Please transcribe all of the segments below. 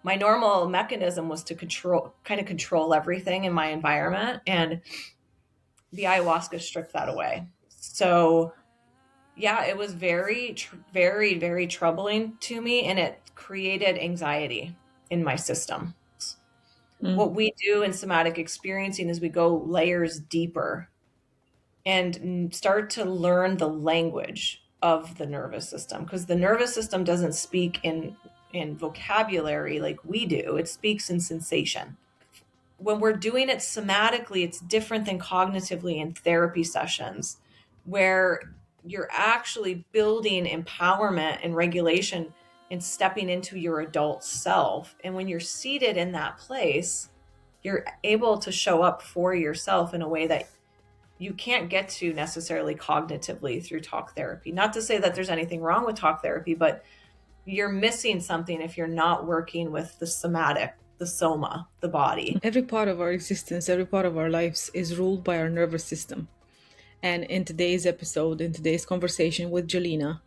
my normal mechanism was to control everything in my environment, and the ayahuasca stripped that away. So yeah, it was very, very troubling to me, and it created anxiety in my system. Mm. What we do in somatic experiencing is we go layers deeper and start to learn the language of the nervous system, because the nervous system doesn't speak in vocabulary like we do. It speaks in sensation. When we're doing it somatically, it's different than cognitively in therapy sessions, where you're actually building empowerment and regulation and stepping into your adult self. And when you're seated in that place, you're able to show up for yourself in a way that you can't get to necessarily cognitively through talk therapy. Not to say that there's anything wrong with talk therapy, but you're missing something if you're not working with the somatic, the soma, the body. Every part of our existence, every part of our lives is ruled by our nervous system. And in today's episode, in today's conversation with Jalena,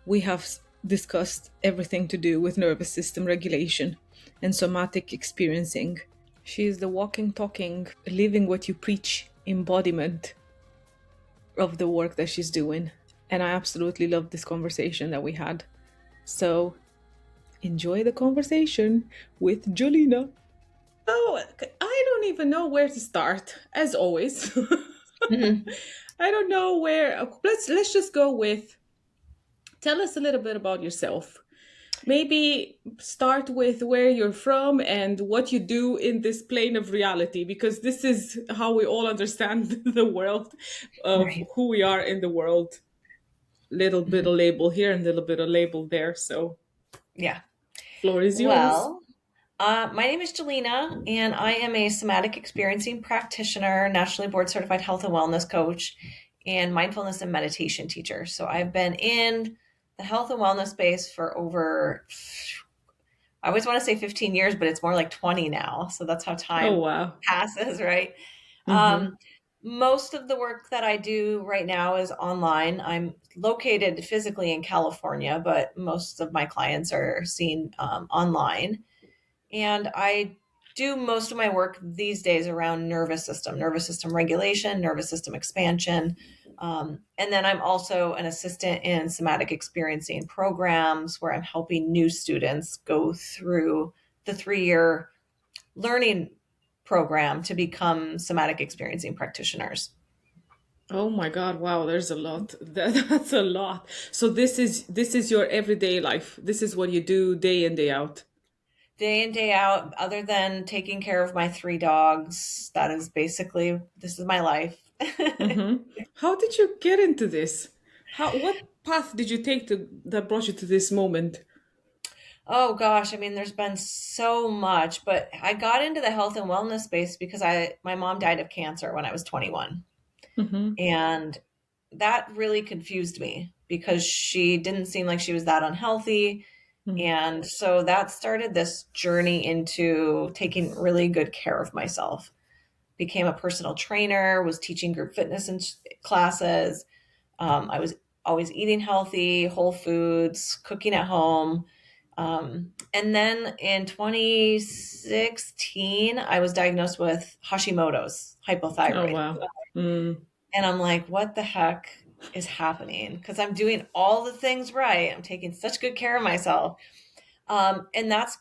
we have discussed everything to do with nervous system regulation and somatic experiencing. She is the walking, talking, living what you preach embodiment of the work that she's doing. And I absolutely love this conversation that we had. So enjoy the conversation with Jolina. Oh, I don't even know where to start, as always. Mhm. I don't know where. Let's just go with. Tell us a little bit about yourself. Maybe start with where you're from and what you do in this plane of reality, because this is how we all understand the world of Right. who we are in the world. Little bit Mhm. of label here and a little bit of label there. So, Yeah. floor is yours. Well, my name is Jalena, and I am a somatic experiencing practitioner, nationally board certified health and wellness coach, and mindfulness and meditation teacher. So I've been in the health and wellness space for over, I always want to say 15 years, but it's more like 20 now. So that's how Oh, time wow. passes, right? Mm-hmm. Most of the work that I do right now is online. I'm located physically in California, but most of my clients are seen online. And I do most of my work these days around nervous system regulation, nervous system expansion. And then I'm also an assistant in somatic experiencing programs where I'm helping new students go through the 3 year learning program to become somatic experiencing practitioners. Oh my God! Wow, there's a lot. That's a lot. So this is your everyday life. This is what you do day in day out. Day in, day out, other than taking care of my 3 dogs, that is basically, this is my life. Mm-hmm. How did you get into this? What path did you take that brought you to this moment? Oh gosh, I mean, there's been so much, but I got into the health and wellness space because my mom died of cancer when I was 21. Mm-hmm. And that really confused me because she didn't seem like she was that unhealthy. And so that started this journey into taking really good care of myself. Became a personal trainer, was teaching group fitness classes. I was always eating healthy, whole foods, cooking at home. And then in 2016, I was diagnosed with Hashimoto's Oh hypothyroid. wow. Mm. And I'm like, what the heck is happening? Because I'm doing all the things right. I'm taking such good care of myself. And that's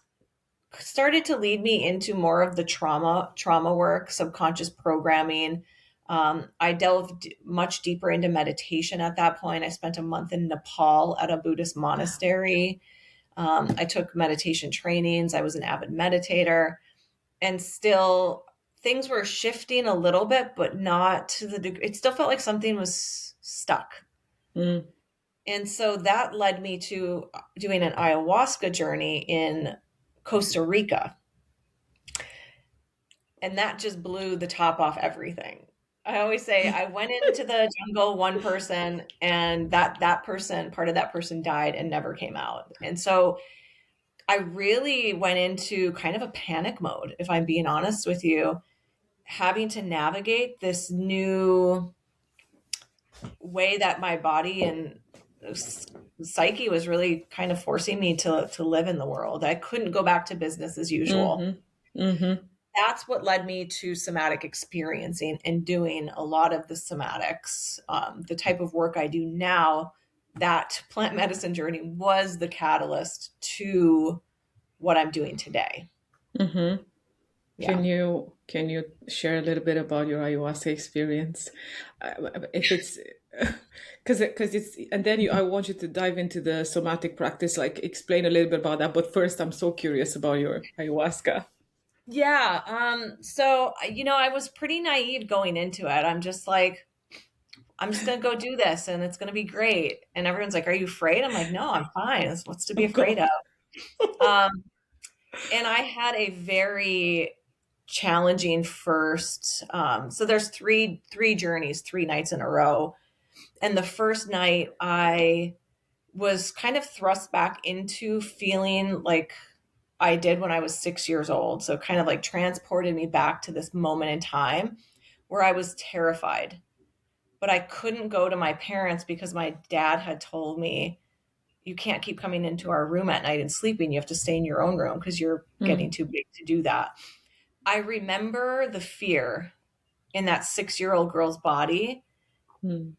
started to lead me into more of the trauma work, subconscious programming. I delved much deeper into meditation at that point. I spent a month in Nepal at a Buddhist monastery. I took meditation trainings. I was an avid meditator, and still things were shifting a little bit, but not to the degree. It still felt like something was stuck. Mm. And so that led me to doing an ayahuasca journey in Costa Rica. And that just blew the top off everything. I always say I went into the jungle one person, and that person, part of that person died and never came out. And so I really went into kind of a panic mode, if I'm being honest with you, having to navigate this new way that my body and psyche was really kind of forcing me to live in the world. I couldn't go back to business as usual. Mm-hmm. Mm-hmm. That's what led me to somatic experiencing and doing a lot of the somatics. The type of work I do now, that plant medicine journey was the catalyst to what I'm doing today. Mm-hmm. Yeah. Can you share a little bit about your ayahuasca experience? If it's because it's and then I want you to dive into the somatic practice, like explain a little bit about that. But first, I'm so curious about your ayahuasca. Yeah. So, I was pretty naive going into it. I'm just like, I'm just going to go do this and it's going to be great. And everyone's like, are you afraid? I'm like, no, I'm fine. What's to be Oh afraid God. of? Um, and I had a very challenging first. So there's three journeys, 3 nights in a row. And the first night I was kind of thrust back into feeling like I did when I was 6 years old. So kind of like transported me back to this moment in time where I was terrified, but I couldn't go to my parents because my dad had told me, you can't keep coming into our room at night and sleeping. You have to stay in your own room because you're getting Mm, too big to do that. I remember the fear in that 6 year old girl's body. mm,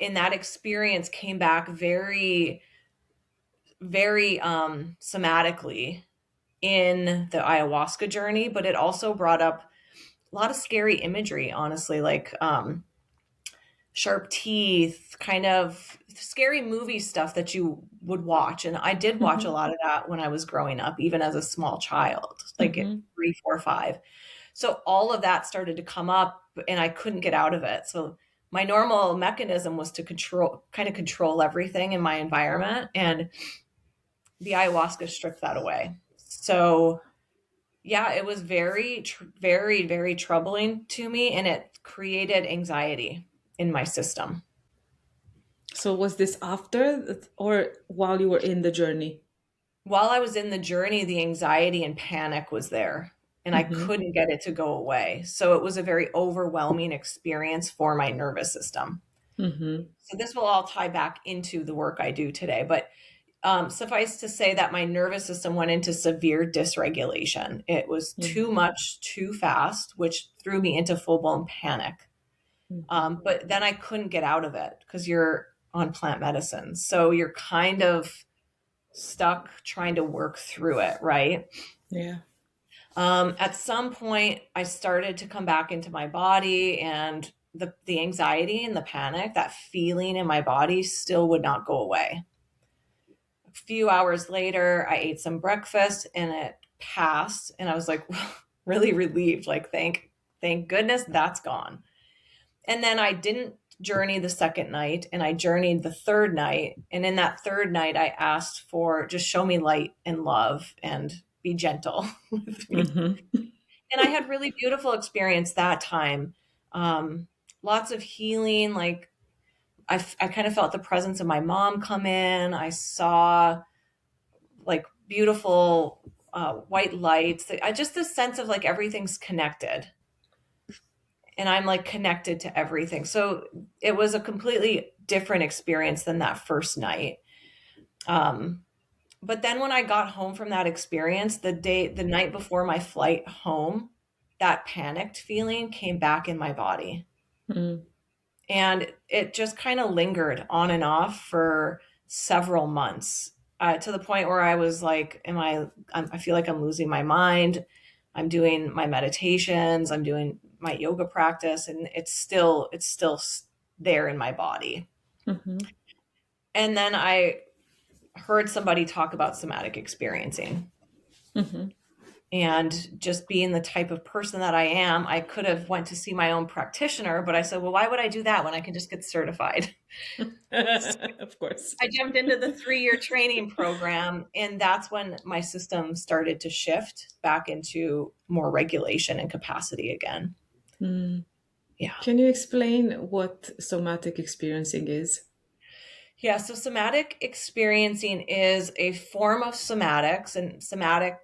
In that experience came back very, very somatically in the ayahuasca journey, but it also brought up a lot of scary imagery, honestly, like sharp teeth, kind of scary movie stuff that you would watch. And I did watch a mhm, lot of that when I was growing up, even as a small child, like at mhm, 3, 4, 5. So all of that started to come up and I couldn't get out of it. So my normal mechanism was to control everything in my environment. And the ayahuasca stripped that away. So yeah, it was very, very troubling to me and it created anxiety in my system. So was this after or while you were in the journey? While I was in the journey, the anxiety and panic was there and I Mm-hmm. couldn't get it to go away. So it was a very overwhelming experience for my nervous system. Mm-hmm. So this will all tie back into the work I do today. But suffice to say that my nervous system went into severe dysregulation. It was too much, too fast, which threw me into full blown panic. Mm-hmm. But then I couldn't get out of it because you're on plant medicine. So you're kind of stuck trying to work through it, right? Yeah. At some point, I started to come back into my body, and the anxiety and the panic, that feeling in my body, still would not go away. A few hours later, I ate some breakfast, and it passed, and I was like really relieved, like thank goodness that's gone. And then I didn't journey the second night and I journeyed the third night. And in that third night, I asked for just show me light and love and be gentle with me. Mm-hmm. And I had really beautiful experience that time. Lots of healing. Like I kind of felt the presence of my mom come in. I saw like beautiful white lights. I just this sense of like everything's connected and I'm like connected to everything. So it was a completely different experience than that first night. Um, but then when I got home from that experience, the night before my flight home, that panicked feeling came back in my body. Mm-hmm. And it just kind of lingered on and off for several months to the point where I was like, I feel like I'm losing my mind. I'm doing my meditations, I'm doing my yoga practice, and it's still there in my body. Mm-hmm. And then I heard somebody talk about somatic experiencing. Mm-hmm. And just being the type of person that I am, I could have went to see my own practitioner, but I said, well, why would I do that when I can just get certified? Of course. I jumped into the 3 year training program, and that's when my system started to shift back into more regulation and capacity again. Mm. Yeah. Can you explain what somatic experiencing is? Yeah. So, somatic experiencing is a form of somatics, and somatic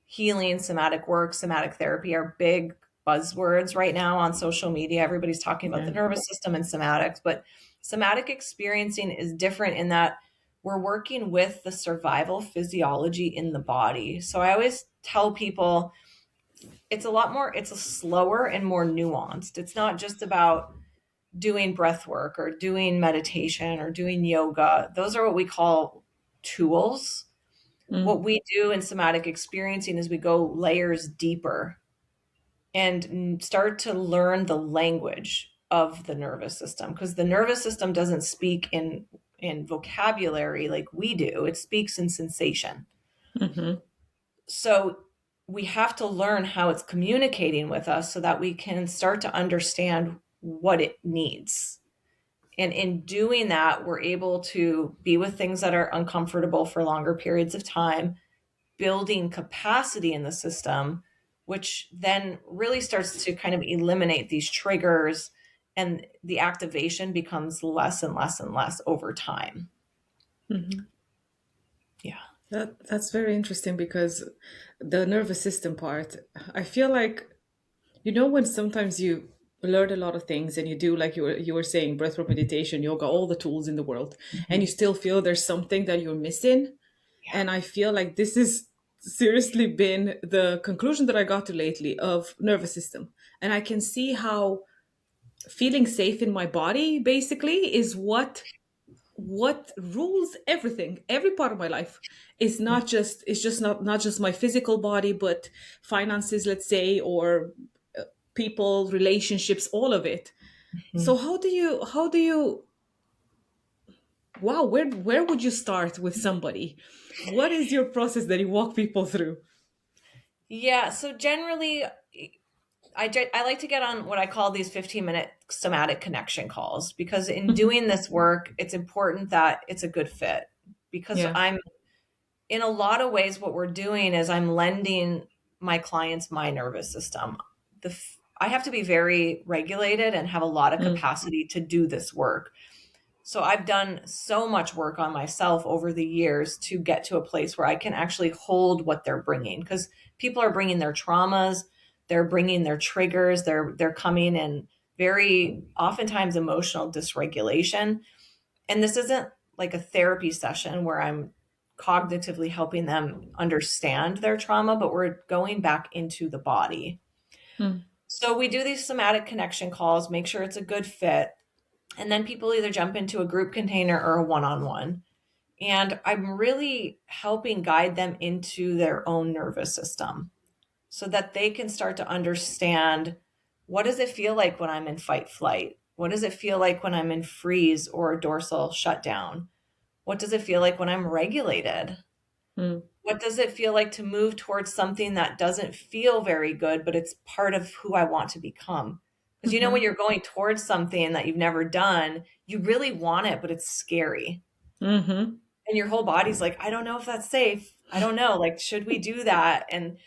healing, somatic work, somatic therapy are big buzzwords right now on social media. Everybody's talking about the Yeah. nervous system and somatics, but somatic experiencing is different in that we're working with the survival physiology in the body. So I always tell people it's a lot more, it's a slower and more nuanced. It's not just about doing breath work or doing meditation or doing yoga. Those are what we call tools. Mm, What we do in somatic experiencing is we go layers deeper and start to learn the language of the nervous system, because the nervous system doesn't speak in vocabulary like we do. It speaks in sensation. mm-hmm, So we have to learn how it's communicating with us so that we can start to understand what it needs. And in doing that, we're able to be with things that are uncomfortable for longer periods of time, building capacity in the system, which then really starts to kind of eliminate these triggers, and the activation becomes less and less and less over time. mm-hmm. Yeah. That's very interesting because the nervous system part, I feel like, when sometimes you learn a lot of things and you do, like you were saying, breathwork, meditation, yoga, all the tools in the world, and you Mhm. still feel there's something that you're missing. Yeah. And I feel like this has seriously been the conclusion that I got to lately of nervous system. And I can see how feeling safe in my body basically is what rules everything, every part of my life. Is Yeah. not just it's just not just my physical body, but finances, let's say, or people, relationships, all of it. So Mhm. how do you wow, where would you start with somebody? What is your process that you walk people through? Yeah. So generally, I like to get on what I call these 15-minute somatic connection calls, because in Mhm. doing this work, it's important that it's a good fit. Because Yeah. I'm, in a lot of ways, what we're doing is I'm lending my clients my nervous system. I have to be very regulated and have a lot of Mm, capacity to do this work. So I've done so much work on myself over the years to get to a place where I can actually hold what they're bringing, because people are bringing their traumas, they're bringing their triggers, they're coming in very oftentimes emotional dysregulation. And this isn't like a therapy session where I'm cognitively helping them understand their trauma, but we're going back into the body. mm, So we do these somatic connection calls, make sure it's a good fit, and then people either jump into a group container or a one-on-one. And I'm really helping guide them into their own nervous system so that they can start to understand, what does it feel like when I'm in fight flight? What does it feel like when I'm in freeze or dorsal shutdown? What does it feel like when I'm regulated? mm, What does it feel like to move towards something that doesn't feel very good, but it's part of who I want to become? Because when mhm, you're going towards something that you've never done, you really want it, but it's scary. mhm, And your whole body's like, I don't know if that's safe. I don't know. Like, should we do that? And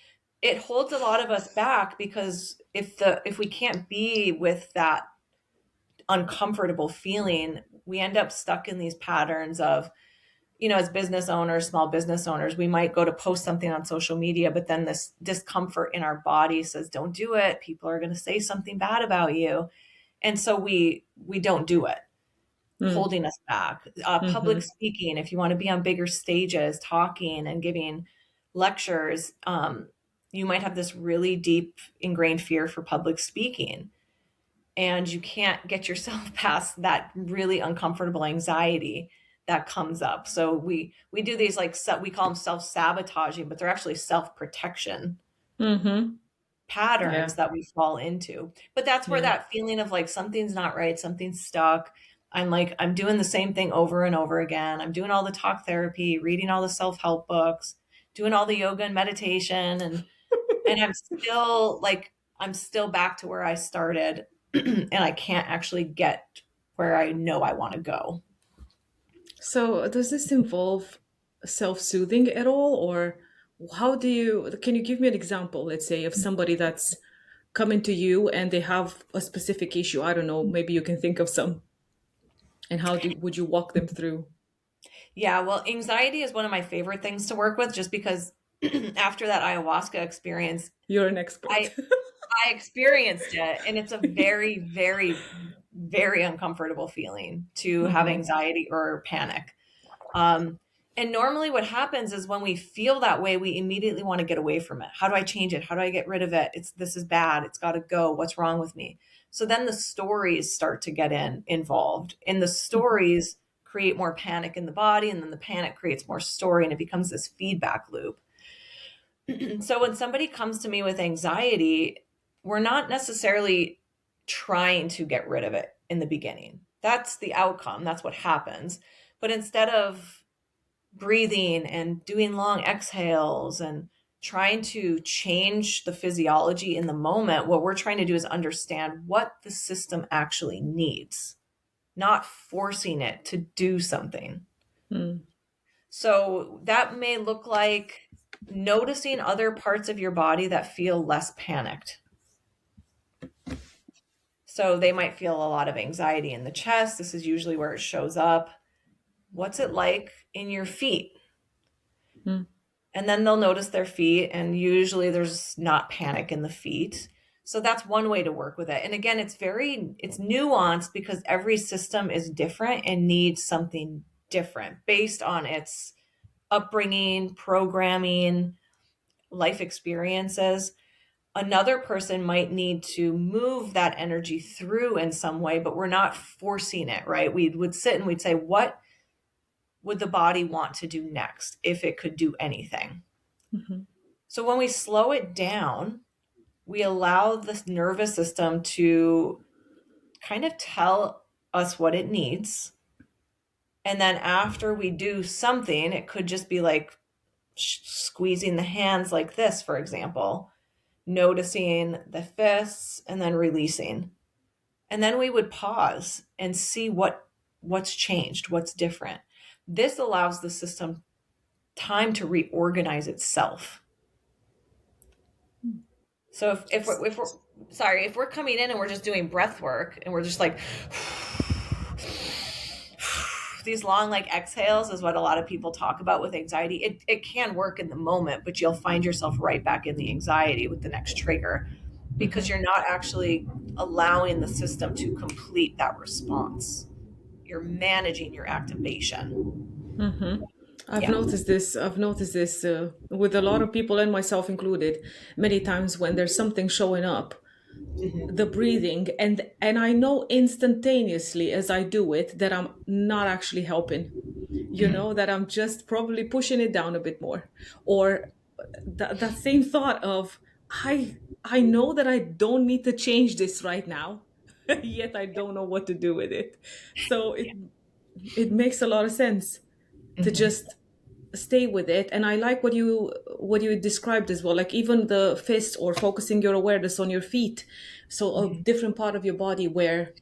it holds a lot of us back, because if we can't be with that uncomfortable feeling, we end up stuck in these patterns of, as business owners, small business owners, we might go to post something on social media, but then this discomfort in our body says, don't do it. People are going to say something bad about you. And so we don't do it, mm, holding us back. Public mhm, speaking, if you want to be on bigger stages, talking and giving lectures, you might have this really deep ingrained fear for public speaking, and you can't get yourself past that really uncomfortable anxiety that comes up. So we do these, like, we call them self-sabotaging, but they're actually self-protection mhm. patterns Yeah, that we fall into. But that's where yeah. that feeling of like something's not right, something's stuck. I'm doing the same thing over and over again. I'm doing all the talk therapy, reading all the self-help books, doing all the yoga and meditation, and I'm still back to where I started, and I can't actually get where I know I want to go. So, does this involve self-soothing at all, or can you give me an example, let's say, of somebody that's coming to you and they have a specific issue? I don't know, maybe you can think of some, and would you walk them through? Yeah, well, anxiety is one of my favorite things to work with, just because after that ayahuasca experience, You're an I expert. I experienced it, and it's a very, very, very uncomfortable feeling to have Hmm. anxiety or panic. Um, and normally what happens is when we feel that way, we immediately want to get away from it. How do I change it? How do I get rid of it? This is bad. It's got to go. What's wrong with me? So then the stories start to get involved. And the stories create more panic in the body, and then the panic creates more story, and it becomes this feedback loop. So when somebody comes to me with anxiety, we're not necessarily trying to get rid of it in the beginning. That's the outcome. That's what happens. But instead of breathing and doing long exhales and trying to change the physiology in the moment, what we're trying to do is understand what the system actually needs, not forcing it to do something. Mm. So that may look like noticing other parts of your body that feel less panicked. So they might feel a lot of anxiety in the chest. This is usually where it shows up. What's it like in your feet? Mm. And then they'll notice their feet, and usually there's not panic in the feet. So that's one way to work with it. And again, it's nuanced because every system is different and needs something different based on its upbringing, programming, life experiences. Another person might need to move that energy through in some way, but we're not forcing it, right? We would sit and we'd say, what would the body want to do next if it could do anything? Mhm. So when we slow it down, we allow the nervous system to kind of tell us what it needs. And then after we do something, it could just be like squeezing the hands like this, for example, noticing the fists and then releasing. And then we would pause and see what's changed, what's different. This allows the system time to reorganize itself. So if we're sorry, if we're coming in and we're just doing breath work and we're just like these long like exhales is what a lot of people talk about with anxiety. It can work in the moment, but you'll find yourself right back in the anxiety with the next trigger because Mhm. you're not actually allowing the system to complete that response. You're managing your activation. Mhm. I've Yeah. noticed this. I've noticed this with a lot of people, and myself included, many times when there's something showing up, the Hmm. breathing, and I know instantaneously as I do it that I'm not actually helping. You know, that I'm just probably pushing it down a bit more, or that same thought of I know that I don't need to change this right now, yet I don't know what to do with it. So it makes a lot of sense to Hmm. just stay with it. And I like what you described as well, like even the fist or focusing your awareness on your feet, so a Hmm. different part of your body where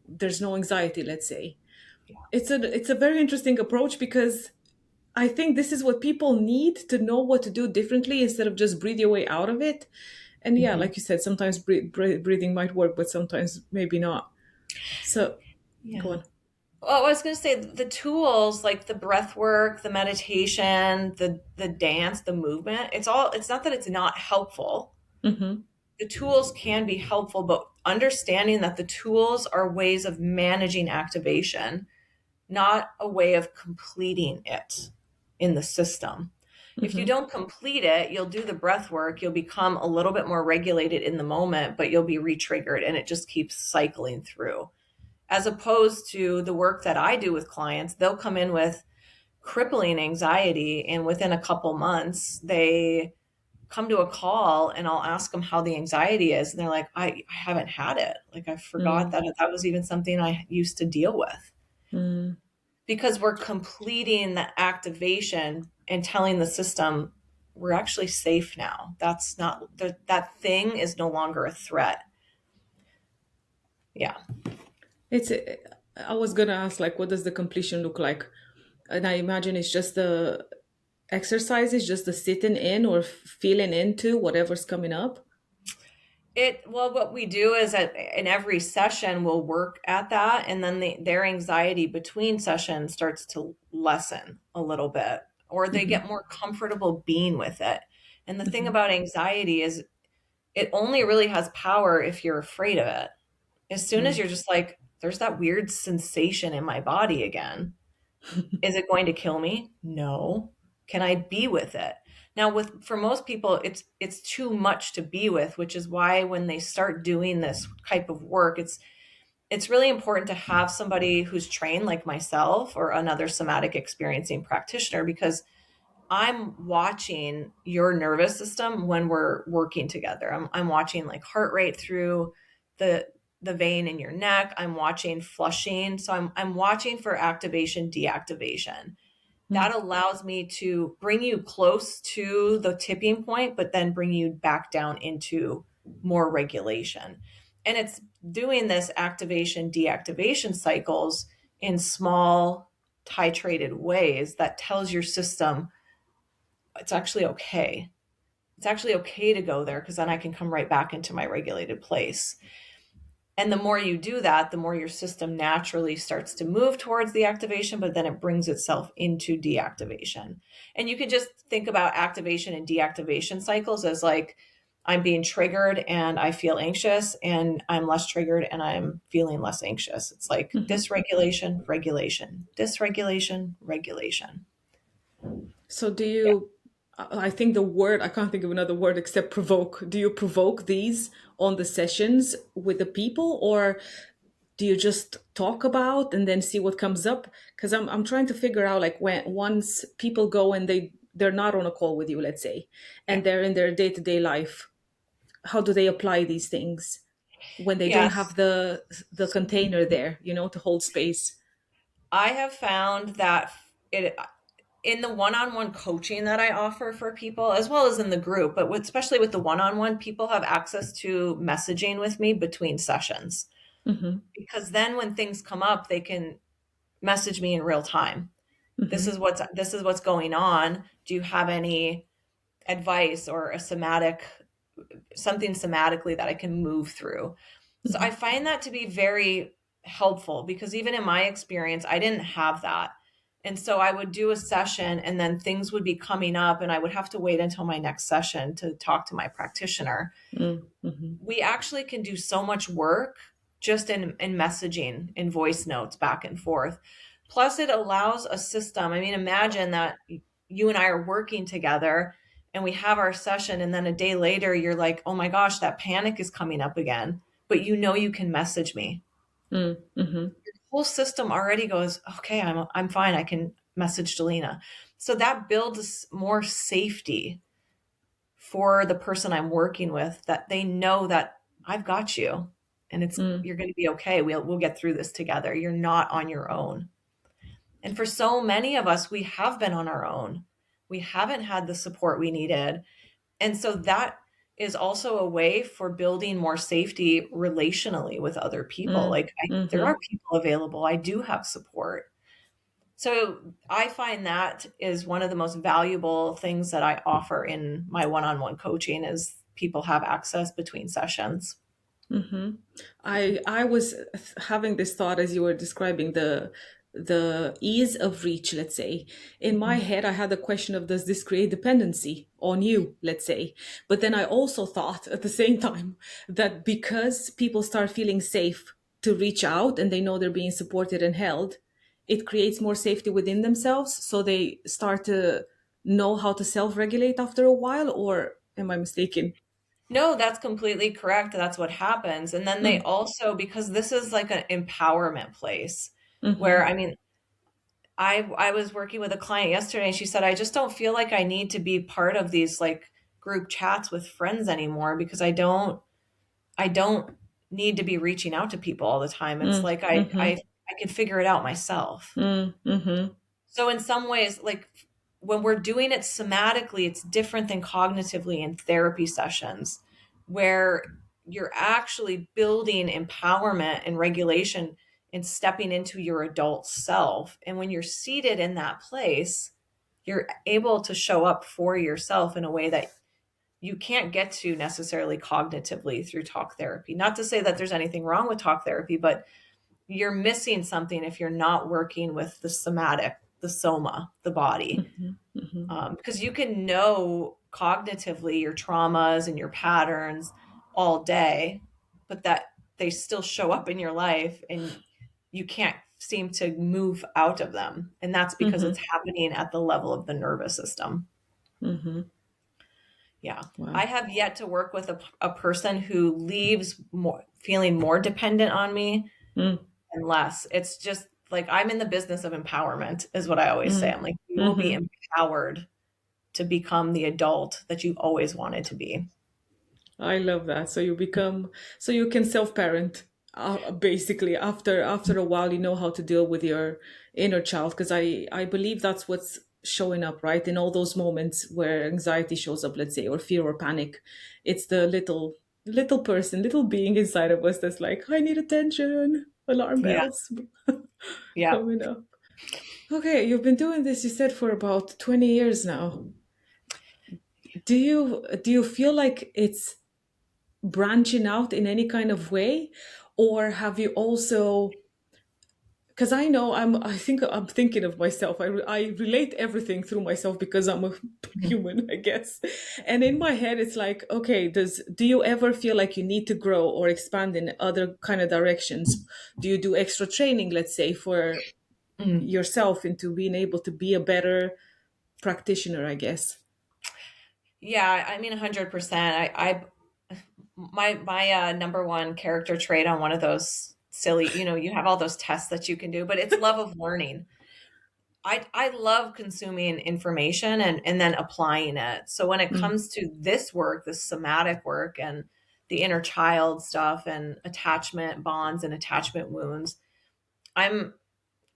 there's no anxiety, let's say. Yeah. It's a very interesting approach because I think this is what people need to know what to do differently instead of just breathe your way out of it. And yeah, Hmm. like you said, sometimes breathing might work, but sometimes maybe not. So go Yeah. on. Well, I was going to say the tools like the breath work, the meditation, the dance, the movement, it's not that it's not helpful. Mm-hmm. The tools can be helpful, but understanding that the tools are ways of managing activation, not a way of completing it in the system. If you Mm-hmm. don't complete it, you'll do the breath work, you'll become a little bit more regulated in the moment, but you'll be re-triggered and it just keeps cycling through. As opposed to the work that I do with clients, they'll come in with crippling anxiety and within a couple months they come to a call and I'll ask them how the anxiety is and they're like I haven't had it. Like I forgot Mm. that that was even something I used to deal with Mm. because we're completing the activation and telling the system we're actually safe now. That's not that thing is no longer a threat. Yeah. It's. I was gonna ask, like, what does the completion look like? And I imagine it's just the exercises, just the sitting in or feeling into whatever's coming up. Well, what we do is that in every session we'll work at that, and then their anxiety between sessions starts to lessen a little bit, or they Mm-hmm. get more comfortable being with it. And the thing Mm-hmm. about anxiety is it only really has power if you're afraid of it. As soon as Mm. you're just like, there's that weird sensation in my body again. Is it going to kill me? No. Can I be with it? Now, with for most people, it's too much to be with, which is why when they start doing this type of work, it's really important to have somebody who's trained like myself or another somatic experiencing practitioner, because I'm watching your nervous system when we're working together. I'm watching like heart rate through the the vein in your neck. I'm watching flushing. So I'm watching for activation, deactivation. Mm, That allows me to bring you close to the tipping point, but then bring you back down into more regulation. And it's doing this activation, deactivation cycles in small, titrated ways that tells your system it's actually okay. It's actually okay to go there because then I can come right back into my regulated place. And the more you do that, the more your system naturally starts to move towards the activation, but then it brings itself into deactivation. And you can just think about activation and deactivation cycles as like I'm being triggered and I feel anxious, and I'm less triggered and I'm feeling less anxious. It's like mhm. dysregulation, regulation, dysregulation, regulation. So do Yeah. you, I think the word, I can't think of another word except provoke. Do you provoke these on the sessions with the people, or do you just talk about and then see what comes up? Because I'm trying to figure out, like, when once people go and they're not on a call with you, let's say, Yeah. and they're in their day-to-day life, how do they apply these things when they don't Yes. have the container there, to hold space? I have found that it in the one-on-one coaching that I offer for people, as well as in the group, but especially with the one-on-one, people have access to messaging with me between sessions, Mm-hmm. because then when things come up, they can message me in real time. Mm-hmm. This is what's going on. Do you have any advice or a somatic something somatically that I can move through? So Mm-hmm. I find that to be very helpful, because even in my experience, I didn't have that. And so I would do a session and then things would be coming up and I would have to wait until my next session to talk to my practitioner. Mm-hmm. We actually can do so much work just in messaging, in voice notes back and forth. Plus, it allows a system. I mean, imagine that you and I are working together and we have our session, and then a day later, you're like, oh my gosh, that panic is coming up again. But you know you can message me. Mm-hmm. The whole system already goes, okay, I'm fine. I can message Delina. So that builds more safety for the person I'm working with, that they know that I've got you and it's Mm, you're going to be okay. We'll get through this together. You're not on your own. And for so many of us, we have been on our own. We haven't had the support we needed. And so that is also a way for building more safety relationally with other people. mm, Like there mm-hmm. are people available. I do have support. So I find that is one of the most valuable things that I offer in my one-on-one coaching is people have access between sessions. Mm-hmm. I was having this thought as you were describing the ease of reach, let's say. In my Mhm. head, I had the question of, does this create dependency on you, let's say? But then I also thought at the same time that because people start feeling safe to reach out and they know they're being supported and held, it creates more safety within themselves. So they start to know how to self-regulate after a while, or am I mistaken? No, that's completely correct. That's what happens. And then they Mm, also, because this is like an empowerment place where, mm-hmm. I mean, I was working with a client yesterday and she said, I just don't feel like I need to be part of these like group chats with friends anymore, because I don't need to be reaching out to people all the time. It's Mm, like mm-hmm. I can figure it out myself. Mm, mm-hmm. So in some ways, like when we're doing it somatically, it's different than cognitively in therapy sessions, where you're actually building empowerment and regulation and stepping into your adult self. And when you're seated in that place, you're able to show up for yourself in a way that you can't get to necessarily cognitively through talk therapy. Not to say that there's anything wrong with talk therapy, but you're missing something if you're not working with the somatic, the soma, the body. Mm-hmm. Mm-hmm. Because you can know cognitively your traumas and your patterns all day, but that they still show up in your life and you can't seem to move out of them. And that's because Mm-hmm. it's happening at the level of the nervous system. Mm-hmm. Yeah. I Wow. have yet to work with a person who leaves more, feeling more dependent on me Mm, and less. It's just like I'm in the business of empowerment, is what I always say. mm, I'm like, you will be mm-hmm. empowered to become the adult that you always wanted to be. I love that. So you become, so you can self-parent, basically after a while, you know how to deal with your inner child. Because I believe that's what's showing up, right? In all those moments where anxiety shows up, let's say, or fear or panic, it's the little person, little being inside of us that's like, I need attention, alarm Yeah. bells Yeah. coming up. Okay, you've been doing this, you said, for about 20 years now. Do you feel like it's branching out in any kind of way, or have you also, because I know I think I'm thinking of myself, I relate everything through myself because I'm a human, I guess. And in my head it's like, okay, do you ever feel like you need to grow or expand in other kind of directions? Do you do extra training, let's say, for Mm. yourself into being able to be a better practitioner, I guess? Yeah, I mean 100%. My number one character trait on one of those silly, you have all those tests that you can do, but it's love of learning. I love consuming information and then applying it. So when it Mm, comes to this work, this somatic work and the inner child stuff and attachment bonds and attachment wounds, I'm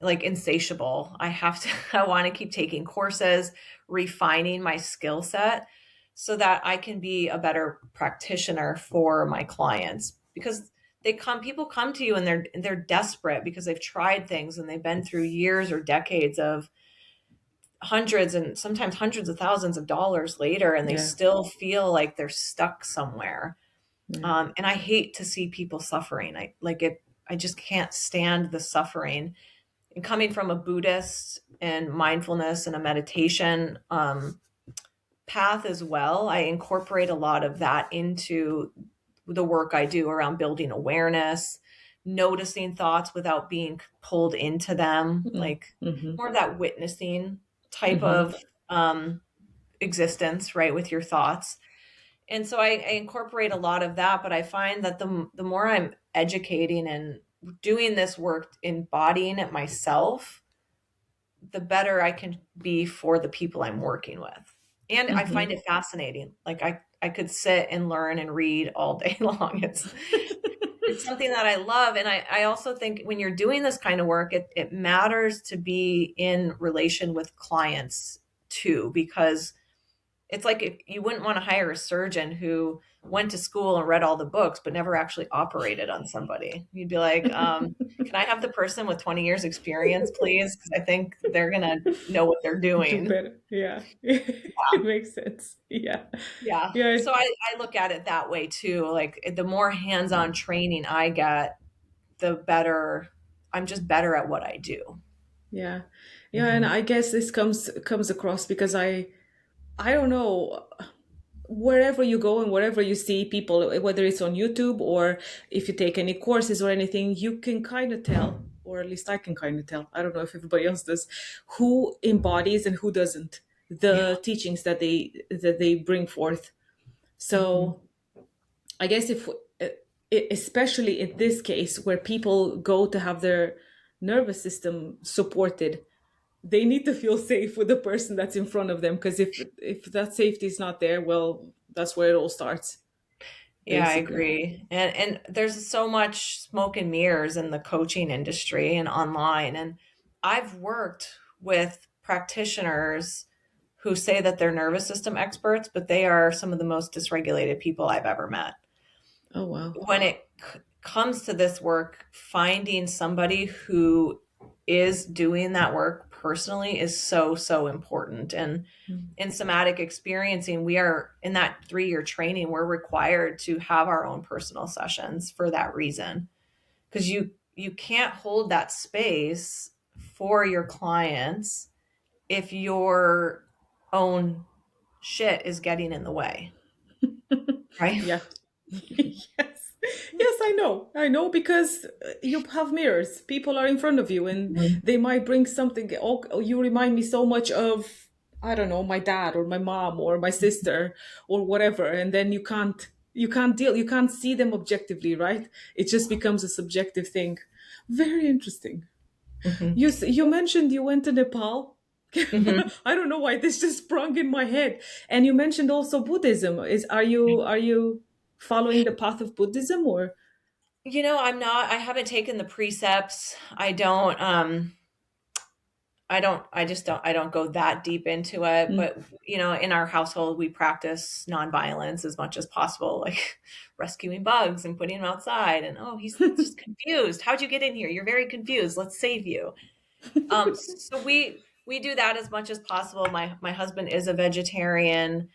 like insatiable. I have to, I want to keep taking courses, refining my skill set so that I can be a better practitioner for my clients because people come to you and they're desperate because they've tried things and they've been through years or decades of hundreds and sometimes hundreds of thousands of dollars later and they yeah, still feel like they're stuck somewhere. yeah. And I hate to see people suffering. I just can't stand the suffering. And coming from a Buddhist and mindfulness and a meditation path as well, I incorporate a lot of that into the work I do around building awareness, noticing thoughts without being pulled into them, Mm, like mm-hmm, more of that witnessing type mm-hmm, of existence, right, with your thoughts. And so I incorporate a lot of that, but I find that the more I'm educating and doing this work, embodying it myself, the better I can be for the people I'm working with. And I find mm-hmm. it fascinating. Like I could sit and learn and read all day long. It's something that I love. And I also think when you're doing this kind of work, it matters to be in relation with clients too, because it's like if you wouldn't want to hire a surgeon who went to school and read all the books but never actually operated on somebody. You'd be like, can I have the person with 20 years experience, please? Because I think they're gonna know what they're Do doing. better. Yeah. It makes sense. Yeah. Yeah. Yeah. So I look at it that way too. Like the more hands-on training I get, the better I'm just better at what I do. Yeah. Yeah. And Mhm. I guess this comes across because I don't know, wherever you go and wherever you see people, whether it's on YouTube or if you take any courses or anything, you can kind of tell, or at least I can kind of tell. I don't know if everybody else does, who embodies and who doesn't Yeah. the teachings that they bring forth. Mhm. So I guess if, especially in this case where people go to have their nervous system supported, they need to feel safe with the person that's in front of them. Because if that safety is not there, well, that's where it all starts, Yeah, I basically. agree. And there's so much smoke and mirrors in the coaching industry and online. And I've worked with practitioners who say that they're nervous system experts, but they are some of the most dysregulated people I've ever met. Oh wow. When it comes to this work, finding somebody who is doing that work personally is so, so important. And Mm. in somatic experiencing, we are in that 3 year training, we're required to have our own personal sessions for that reason. Because you can't hold that space for your clients if your own shit is getting in the way, right? Yeah. Yes. Yes, I know. I know because you have mirrors. People are in front of you and Mhm. they might bring something. Oh, you remind me so much of, I don't know, my dad or my mom or my sister or whatever. And then you can't see them objectively, right? It just becomes a subjective thing. Very interesting. Mhm. You mentioned you went to Nepal. Mhm. I don't know why this just sprung in my head. And you mentioned also Buddhism. Are you following the path of Buddhism or? I'm not, I haven't taken the precepts. I don't go that deep into it, Mm, but in our household, we practice nonviolence as much as possible, like rescuing bugs and putting him outside. And oh, he's just confused. How'd you get in here? You're very confused. Let's save you. So we do that as much as possible. My husband is a vegetarian,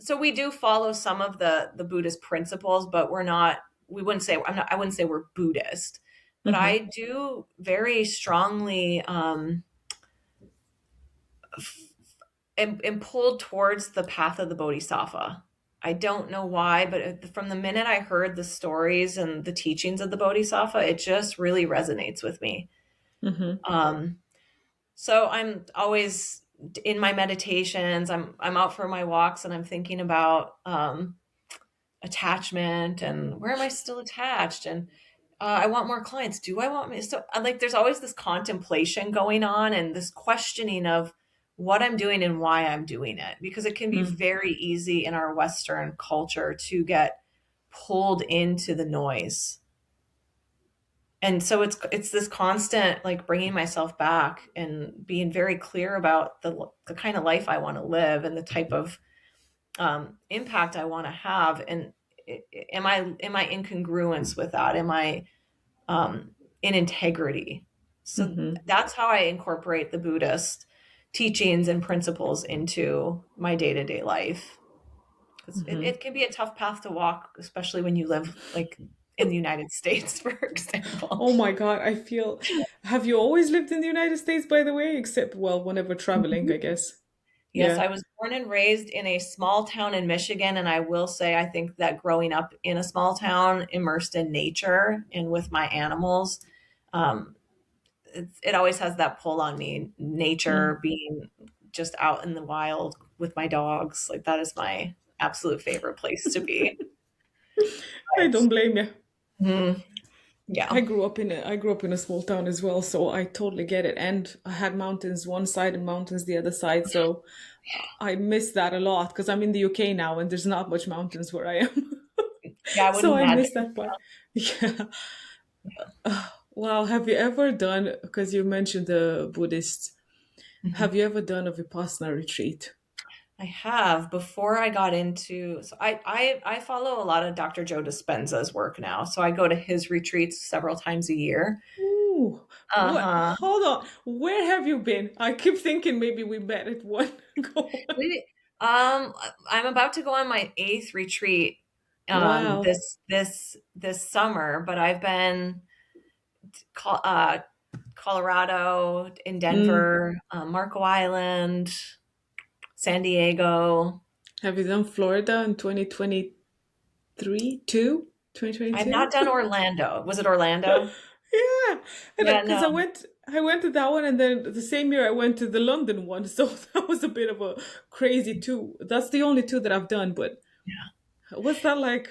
so we do follow some of the Buddhist principles, but we wouldn't say I wouldn't say we're Buddhist, but mhm, I do very strongly am pulled towards the path of the Bodhisattva. I don't know why, but from the minute I heard the stories and the teachings of the Bodhisattva, it just really resonates with me. mhm, Um, So I'm always in my meditations. I'm out for my walks and I'm thinking about attachment and where am I still attached and I want more clients. Do I want me? So like there's always this contemplation going on and this questioning of what I'm doing and why I'm doing it because it can be mm, very easy in our Western culture to get pulled into the noise, and so it's this constant like bringing myself back and being very clear about the kind of life I want to live and the type of impact I want to have. And am I in congruence with that? Am I in integrity? So mhm, that's how I incorporate the Buddhist teachings and principles into my day-to-day life, because mhm. it can be a tough path to walk, especially when you live like in the United States, for example. Oh my God, I feel. Have you always lived in the United States, by the way? Except, well, whenever traveling, I guess. Yes, Yeah. I was born and raised in a small town in Michigan, and I will say I think that growing up in a small town, immersed in nature and with my animals, um, it always has that pull on me. Mm. Nature, being just out in the wild with my dogs, like that is my absolute favorite place to be. I don't blame you. Mhm. Yeah. I grew up in a small town as well, so I totally get it. And I had mountains one side and mountains the other side, so I miss that a lot because I'm in the UK now and there's not much mountains where I am. Yeah, I would So I imagine. miss that part. Yeah. Wow. Have you ever done, because you mentioned the Buddhists, have Mhm. you ever done a Vipassana retreat? I have before I got into so I follow a lot of Dr. Joe Dispenza's work now. So I go to his retreats several times a year. Ooh. What? Uh-huh. Hold on. Where have you been? I keep thinking maybe we met at one. Go on. We I'm about to go on my eighth retreat Wow. this summer, but I've been Col- uh Colorado, in Mm. Denver, Marco Island, San Diego. Have you done Florida in 2023? 2? I've 2022? not done Orlando. Was it Orlando? Yeah, and Yeah, because no. I went to that one, and then the same year I went to the London one, so that was a bit of a crazy two. That's the only two that I've done. But what's that like?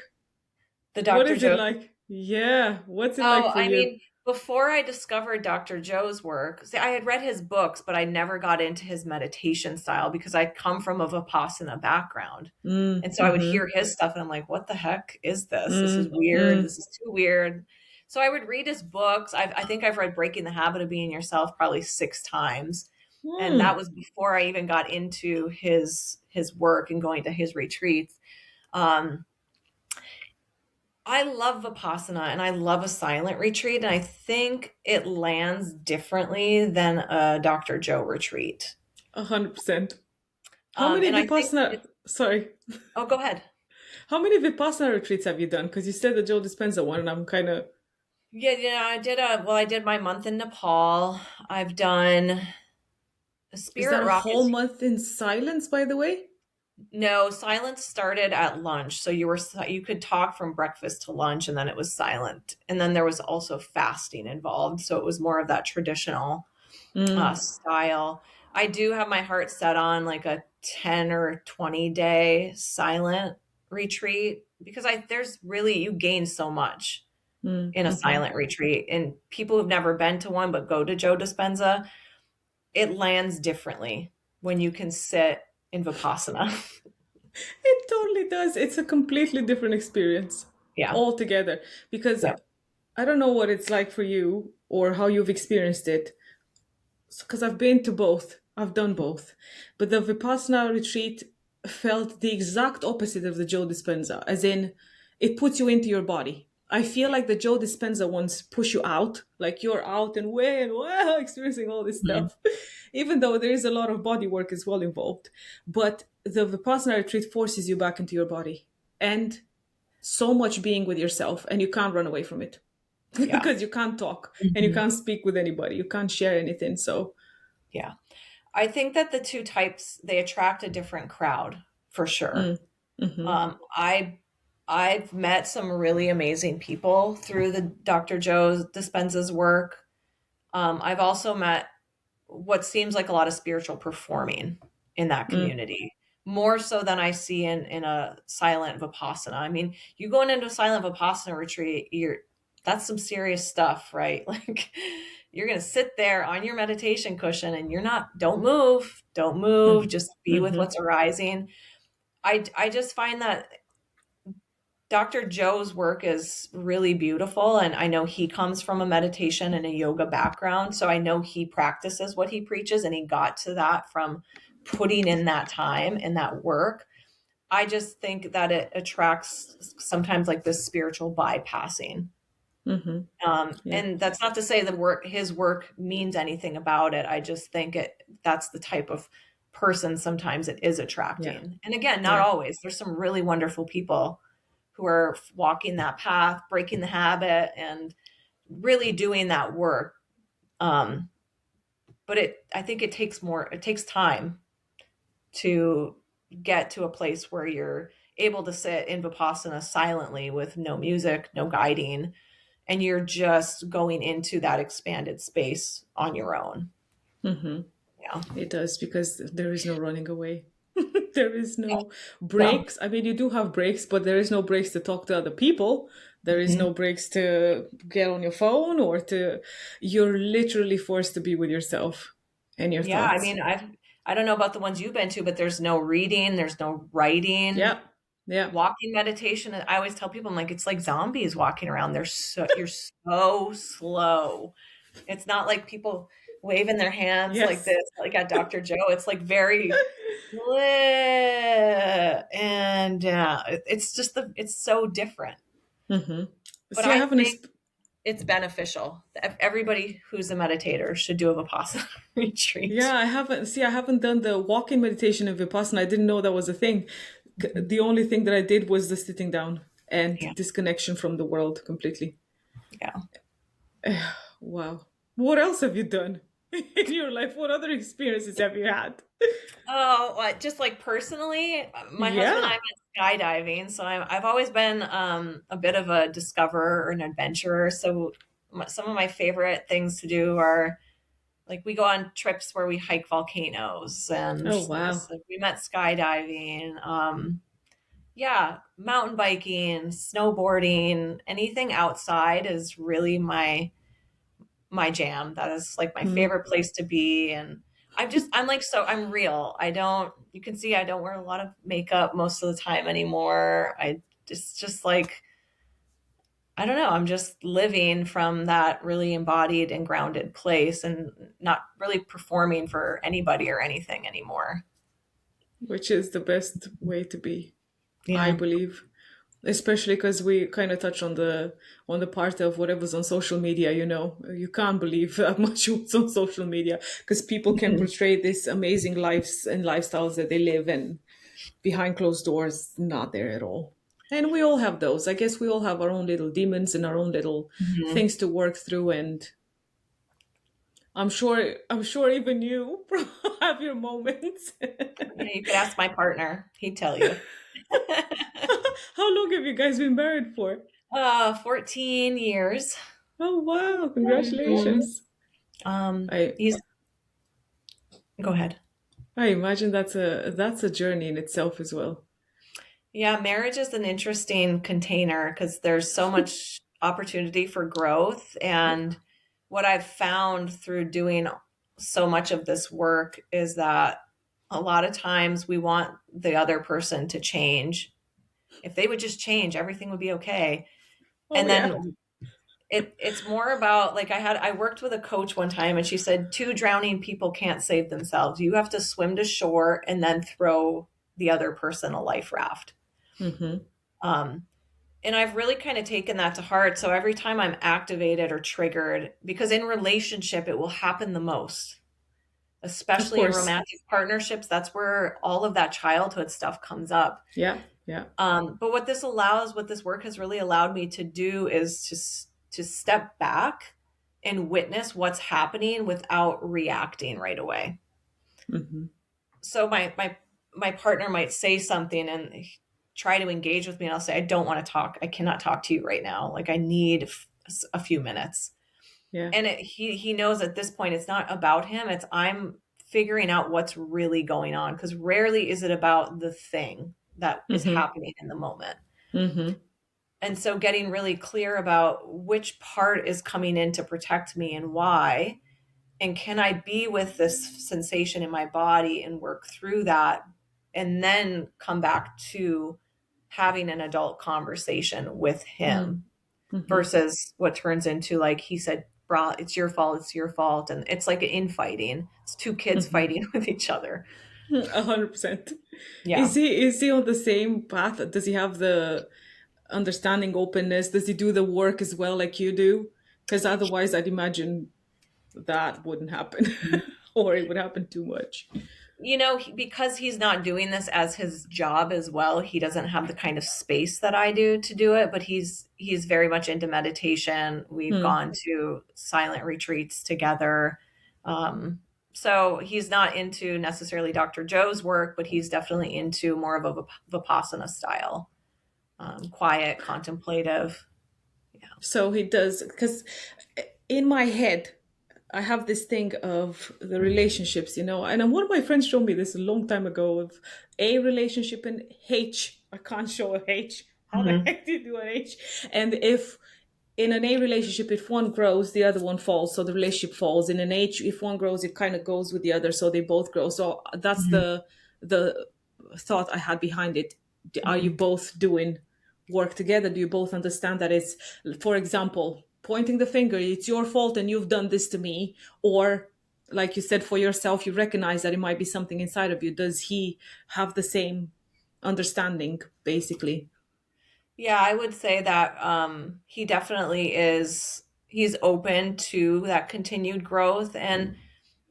The What Dr. is it Joe. like? Yeah, what's it like Oh, for I you? mean, before I discovered Dr. Joe's work, see, I had read his books, but I never got into his meditation style because I come from a Vipassana background. Mm, And so I would mm-hmm, hear his stuff and I'm like, what the heck is this? This is mm, weird. mm, This is too weird. So I would read his books. I think I've read Breaking the Habit of Being Yourself probably 6 times. And that mm. was before I even got into his work and going to his retreats. Um, I love Vipassana and I love a silent retreat. And I think it lands differently than a Dr. Joe retreat. 100%. How many And I think Vipassana? it's, Sorry, oh, go ahead. how many Vipassana retreats have you done? Because you said the Joe Dispenza one, and I'm kind of. Yeah, I did my month in Nepal. I've done Is that Spirit a Rock whole is, month in silence, by the way? No, silence started at lunch. So you could talk from breakfast to lunch and then it was silent. And then there was also fasting involved. So it was more of that traditional Mm, style. I do have my heart set on like a 10 or 20-day silent retreat because I there's really you gain so much mm, in a mm-hmm. silent retreat. And people who've never been to one but go to Joe Dispenza, it lands differently when you can sit in Vipassana. It totally does. It's a completely different experience Yeah. altogether because Yeah. I don't know what it's like for you or how you've experienced it, because I've been to both. I've done both. But the Vipassana retreat felt the exact opposite of the Joe Dispenza, as in it puts you into your body. I feel like the Joe Dispenza ones push you out, like you're out and way and wow, experiencing all this Mhm. stuff, even though there is a lot of body work as well involved. But the Vipassana retreat forces you back into your body and so much being with yourself, and you can't run away from it Yeah. because you can't talk and you Mhm. can't speak with anybody, you can't share anything. So, Yeah. I think that the two types they attract a different crowd for sure. mm, mm-hmm, I've met some really amazing people through the Dr. Joe Dispenza's work. I've also met what seems like a lot of spiritual performing in that mm, community, more so than I see in a silent Vipassana. I mean, you going into a silent Vipassana retreat, that's some serious stuff, right? Like you're gonna sit there on your meditation cushion and don't move, mm, just be with mm-hmm, what's arising. I just find that Dr. Joe's work is really beautiful. And I know he comes from a meditation and a yoga background. So I know he practices what he preaches and he got to that from putting in that time and that work. I just think that it attracts sometimes like this spiritual bypassing. mm-hmm. Yeah, And that's not to say the work, his work means anything about it. I just think that's the type of person sometimes it is yeah, attracting. And again, not yeah. always. There's some really wonderful people who are walking that path, breaking the habit, and really doing that work. Um, but I think it takes time to get to a place where you're able to sit in Vipassana silently with no music, no guiding, and you're just going into that expanded space on your own. Mm-hmm. Yeah. It does because there is no running away. There is no No. breaks. I mean, you do have breaks, but there is no breaks to talk to other people. There is Mhm. no breaks to get on your phone or to. You're literally forced to be with yourself and your Yeah, I thoughts. mean, I don't know about the ones you've been to, but there's no reading, there's no writing. Yeah, yeah. Walking meditation, I always tell people, I'm like, it's like zombies walking around. You're so slow. It's not like people waving their hands like Yes. this, like at Dr. Joe. It's like very, "Bleh," and it's just it's so different. Mm-hmm. But See, I I haven't. think it's beneficial. Everybody who's a meditator should do a Vipassana Yeah, retreat. I haven't. See, I haven't done the walking meditation in Vipassana. I didn't know that was a thing. Mhm. The only thing that I did was the sitting down and Yeah, disconnection from the world completely. yeah. Wow. What else have you done in your life? What other experiences have you had? Oh, just like personally, my husband and I Yeah. went skydiving, so I've always been a bit of a discoverer or an adventurer. So some of my favorite things to do are like we go on trips where we hike volcanoes, and Oh, like I wow. said, we met skydiving. Yeah, mountain biking, snowboarding, anything outside is really my jam. That is like my Mm, favorite place to be. And I'm like, so I'm real. You can see I don't wear a lot of makeup most of the time anymore. Just like, I don't know. I'm just living from that really embodied and grounded place and not really performing for anybody or anything anymore. which is the best way to be, I Yeah. believe. Especially because we kind of touch on the part of whatever's on social media. You can't believe how much what's on social media because people can Mhm. portray this amazing lives and lifestyles that they live, and behind closed doors, not there at all. And we all have those. I guess we all have our own little demons and our own little Mhm. things to work through. And I'm sure even you have your moments. Yeah, you could ask my partner. He'd tell you. How long have you guys been married for? 14 years. Oh wow, Mhm. congratulations. I He's Go ahead. I imagine that's a journey in itself as well. Yeah, marriage is an interesting container because there's so much opportunity for growth. And what I've found through doing so much of this work is that a lot of times we want the other person to change. If they would just change, everything would be okay. Oh And yeah. then it's more about, like, I worked with a coach one time and she said two drowning people can't save themselves. You have to swim to shore and then throw the other person a life raft. Mm-hmm. Um, and I've really kind of taken that to heart. So every time I'm activated or triggered, because in relationship it will happen the most, Of especially in course. romantic partnerships. That's where all of that childhood stuff comes up. Yeah. Yeah. But what this work has really allowed me to do is to step back and witness what's happening without reacting right away. Mm-hmm. So my partner might say something and try to engage with me, and I'll say, I don't want to talk. I cannot talk to you right now. Like, I need a few minutes. Yeah. And he knows at this point it's not about him. It's I'm figuring out what's really going on, because rarely is it about the thing that is Mm-hmm. happening in the moment. Mm-hmm. And so getting really clear about which part is coming in to protect me and why, and can I be with this sensation in my body and work through that, and then come back to having an adult conversation with him, Mm-hmm. versus what turns into, like he said, "Bra, it's your fault, it's your fault." And it's like infighting. It's two kids Mm-hmm. fighting with each other. 100%. Yeah. Is he on the same path? Does he have the understanding, openness? Does he do the work as well like you do? Because otherwise, I'd imagine that wouldn't happen, or it would happen too much. Because he's not doing this as his job as well, he doesn't have the kind of space that I do to do it, but he's very much into meditation. We've Hmm. gone to silent retreats together. So he's not into necessarily Dr. Joe's work, but he's definitely into more of a Vipassana style, quiet, contemplative. Yeah. So he does, because in my head, I have this thing of the relationships, and then one of my friends showed me this a long time ago of a relationship and H. I can't show a H. How the Mhm. heck do you do an H? And if in an A relationship, if one grows, the other one falls, so the relationship falls. In an H, if one grows, it kind of goes with the other, so they both grow. So that's Mhm. the thought I had behind it. Are you Mhm. both doing work together? Do you both understand that it's, for example, pointing the finger, it's your fault and you've done this to me, or like you said, for yourself, you recognize that it might be something inside of you. Does he have the same understanding, basically? Yeah, I would say that he definitely is. He's open to that continued growth, and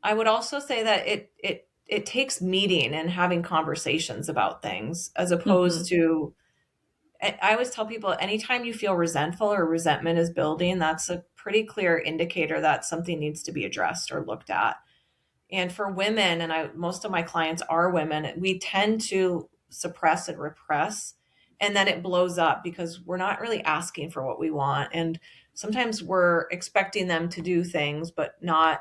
I would also say that it takes meeting and having conversations about things, as opposed Mm-hmm. to. I always tell people, anytime you feel resentful or resentment is building, that's a pretty clear indicator that something needs to be addressed or looked at. And for women, and most of my clients are women, we tend to suppress and repress, and then it blows up because we're not really asking for what we want. And sometimes we're expecting them to do things, but not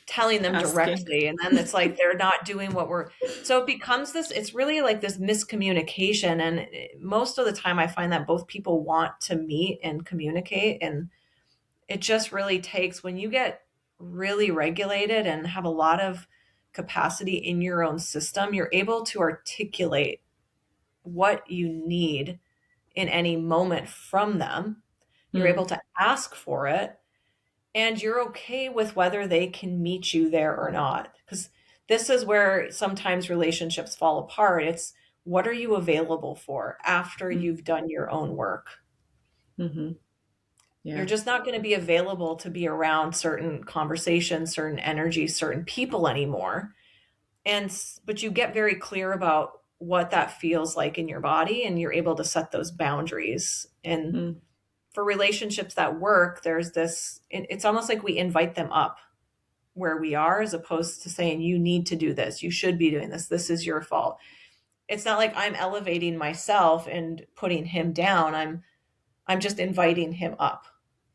telling them Asking. directly. And then it's like they're not doing what we're, so it becomes this, it's really like this miscommunication. And most of the time, I find that both people want to meet and communicate. And it just really takes, when you get really regulated and have a lot of capacity in your own system, you're able to articulate what you need in any moment from them. You're able Hmm. to ask for it, and you're okay with whether they can meet you there or not. Because this is where sometimes relationships fall apart. It's, what are you available for after you've done your own work? Mm-hmm. You're Yeah. just not going to be available to be around certain conversations, certain energies, certain people anymore. But you get very clear about what that feels like in your body, and you're able to set those boundaries. And Mm. for relationships that work, there's this, it's almost like we invite them up where we are, as opposed to saying, you need to do this, you should be doing this is your fault. It's not like I'm elevating myself and putting him down. I'm just inviting him up.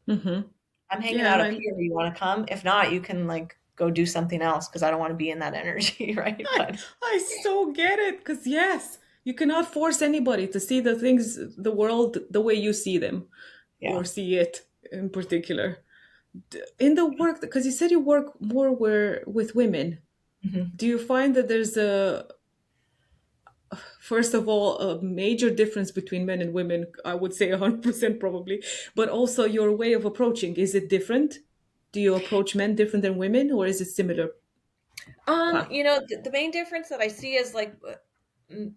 Mm-hmm. I'm hanging Yeah, out up here. You want to come? If not, you can like go do something else because I don't want to be in that energy, right? I, But I so get it. Because, yes, you cannot force anybody to see the things, the world, the way you see them or yeah. see it in particular. In the work, because you said you work more with women, Mhm. do you find that there's first of all, a major difference between men and women? I would say 100% probably, but also your way of approaching, is it different? Do you approach men different than women, or is it similar path? The main difference that I see is like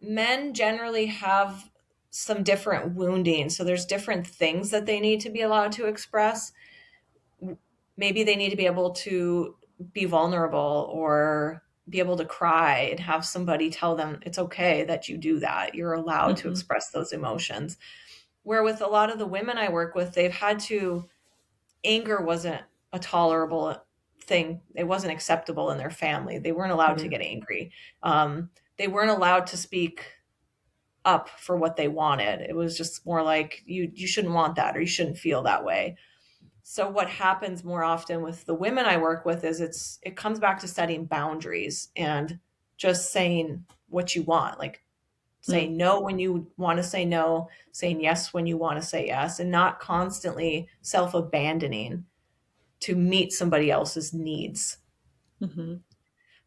men generally have some different wounding. So there's different things that they need to be allowed to express. Maybe they need to be able to be vulnerable or be able to cry and have somebody tell them it's okay that you do that. You're allowed to Mm-hmm. express those emotions. Where with a lot of the women I work with, they've had to, anger wasn't a tolerable thing. It wasn't acceptable in their family. They weren't allowed to Yeah. get angry. They weren't allowed to speak up for what they wanted. It was just more like you shouldn't want that or you shouldn't feel that way. So what happens more often with the women I work with is it comes back to setting boundaries and just saying what you want, like Mm. saying no when you want to say no, saying yes when you want to say yes, and not constantly self-abandoning to meet somebody else's needs. Mm-hmm.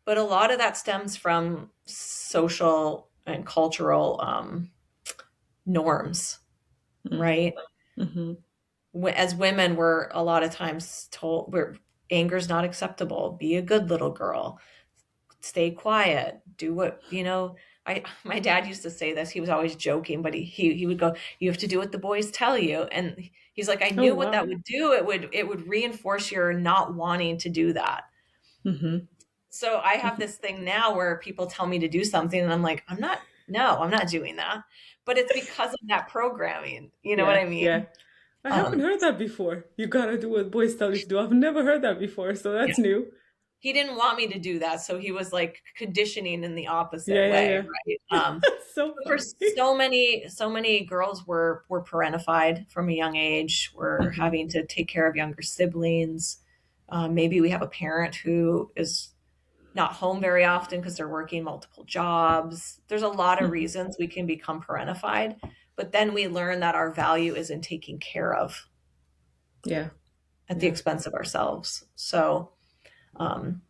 But a lot of that stems from social and cultural norms, Mm. right? Mm-hmm. As women, we're a lot of times told we're anger's not acceptable. Be a good little girl. Stay quiet. Do what you know. I My dad used to say this. He was always joking, but he would go, "You have to do what the boys tell you." And he's like, "I Oh, knew what wow. that would do. It would reinforce your not wanting to do that." Mm-hmm. So I have this thing now where people tell me to do something, and I'm like, I'm not doing that. But it's because of that programming. You know what Yeah, I yeah. mean? I haven't Um, heard that before. You gotta do what boys tell you to do. I've never heard that before, so that's new. he didn't want me to do that, so he was like conditioning in the opposite Yeah, yeah, way, yeah. right? That's so For funny. so many girls were parentified from a young age. We're Mm-hmm. having to take care of younger siblings. Maybe we have a parent who is not home very often because they're working multiple jobs. There's a lot of Mm-hmm. reasons we can become parentified, but then we learn that our value is in taking care of Yeah, at the yeah. expense of ourselves. So um,